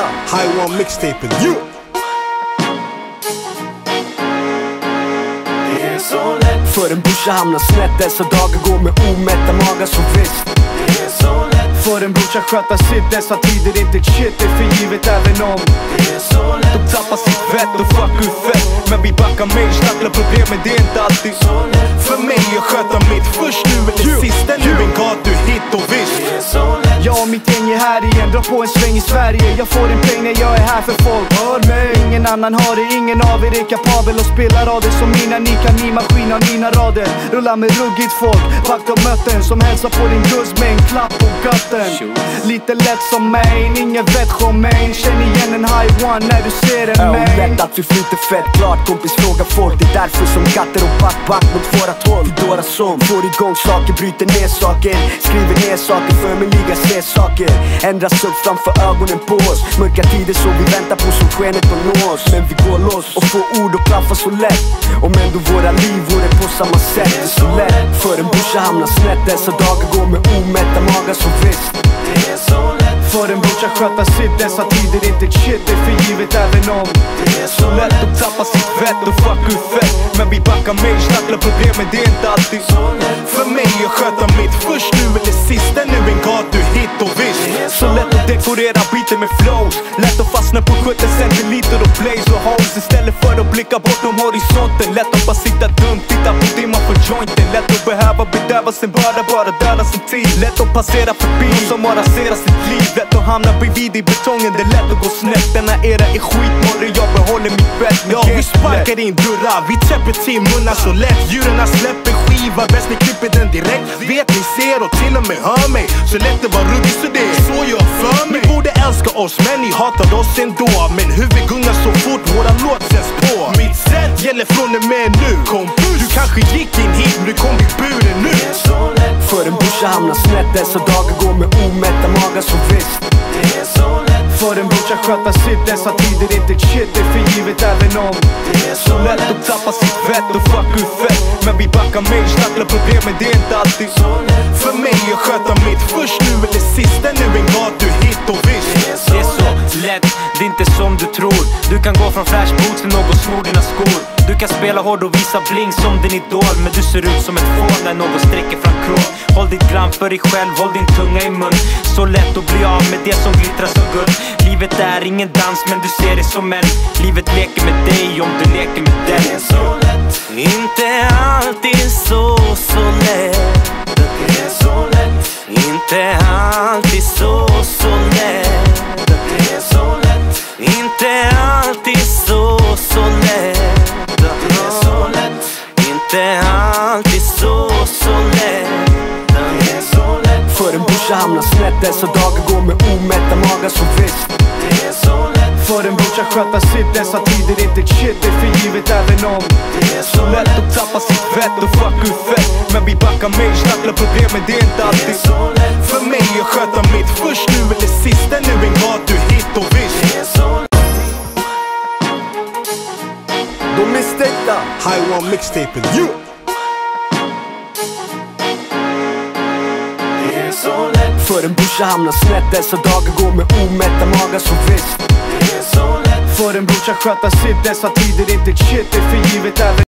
detta High One mixtapen. Det är så lätt för en brorsa hamnar snett. Dessa dagar går med omätta magar, så visst. Det är så lätt för en brorsa sköta sitt. Dessa tider inte ett shit, det är för givet även om det är så lätt. de tappar sitt vett och fuck hur fett. Men vi backar mig, tacklar problemen, det är inte alltid Så lätt För mig jag sköta mitt först nu eller sist. Nu en gatuhit och visst. det är så lätt. jag och mitt gäng är här igen, drar på en sväng i Sverige. Jag får en peng när jag är här för folk. Hör mig, ingen annan har det, ingen av er är kapabel att spela rader som mina. Ni kan ni maskin av mina rader. Rullar med ruggigt folk, vakt och möten som hälsar på din guzz med en klapp på götten. Lite lätt som mig, ingen vet Romain. Känn igen en high one när du ser en mig. Lätt att vi flyter fett, klart kompis fråga folk. Det är därför som katter och back mot vårat håll. Vi dårar som får igång saker, bryter ner saker, skriver ner saker för min liga, ser saker ändras upp framför ögonen på oss. Mörka tider så vi väntar på solskenet och nå oss. Men vi går loss och får ord och klaffa så lätt. Om ändå våra liv vore på samma sätt. Det är så lätt för en brorsa hamnar snett. Dessa dagar går med omätta magar, så visst. Det är så lätt för en brorsa sköta sitt. Dessa tider inte ett shit, det är för givet även om det är så lätt. de tappar sitt vett och fuck hur fett. Men vi backar mig, tacklar problemen, det är inte alltid Så lätt För mig jag sköta mitt först nu eller sist. Nu en gatuhit och visst. så lätt att dekorera biten med flows. Lätt att fastna på 70 centiliter och blaze och hoes. Istället för att blicka bortom horisonten. Lätt att bara sitta dumt, titta på dimman för jointen. Lätt att behöva bedöva sin börda, bara döda sin tid. Lätt att passera förbi som har raserat sitt liv. Lätt att hamna bredvid i betongen, det är lätt att gå snett. Denna era är skitmålig, jag behåller mitt bett. Ja, vi sparkar in dörrar, vi täpper till munnar så lätt. Djuren släpper skiva, bäst ni klipper den direkt. Vet ni ser och till och med hör mig. Så lätt det var ruggigt så det är så jag för mig. Ni borde älska oss men ni hatar oss ändå. Men huvud gungar så fort våra låt sätts på. Mitt sätt gäller från och med nu. Du kanske gick in hit men du kom i buren nu. Det är så lätt För en brorsa hamnar snett. Dessa dagar går med omätta magar, så visst. det är så lätt för en brorsa sköta sitt. Dessa tider inte ett shit, det är för givet även om det är så lätt lätt. att tappa sitt vett och fuck hur fett. Men vi backar mig, tacklar problemen, det är inte alltid Så lätt För mig jag sköta mitt först nu eller sist. Nu en gatuhit och visst. det är så Det är så lätt, det är inte som du tror. Du kan gå från flashboots till någon snor dina skor. Du kan spela hård och visa bling som din idol. Men du ser ut som ett fån när någon sträcker fram krok. Håll ditt gram för dig själv, håll din tunga i mun. Så lätt att bli av med det som glittrar som guld. Livet är ingen dans men du ser det som en. Livet leker med dig om du leker med den. det är så lätt Inte alltid så lätt. det är så lätt Inte alltid så lätt. det är så lätt Inte alltid så lätt. det är så lätt Inte alltid så lätt. det är så lätt För en brorsa hamnar snett. Dessa dagar går med omätta magar, så visst. det är så lätt för en brorsa sköta sitt. Dessa tider inte ett shit, det är för givet även om det är så lätt att tappa sitt vett och fuck hur fett. Men vi backar mig, tacklar problemen, det är inte det är alltid så lätt För mig jag sköta mitt först nu eller sist. Nu en gatuhit och visst. det är så lätt De misstänkta High One mixtapen. det är så lätt För en brorsa hamnar snett. Dessa dagar går med omätta magar, så visst. det är så lätt för en brorsa sköta sitt. Dessa tider inte ett shit, det är för givet även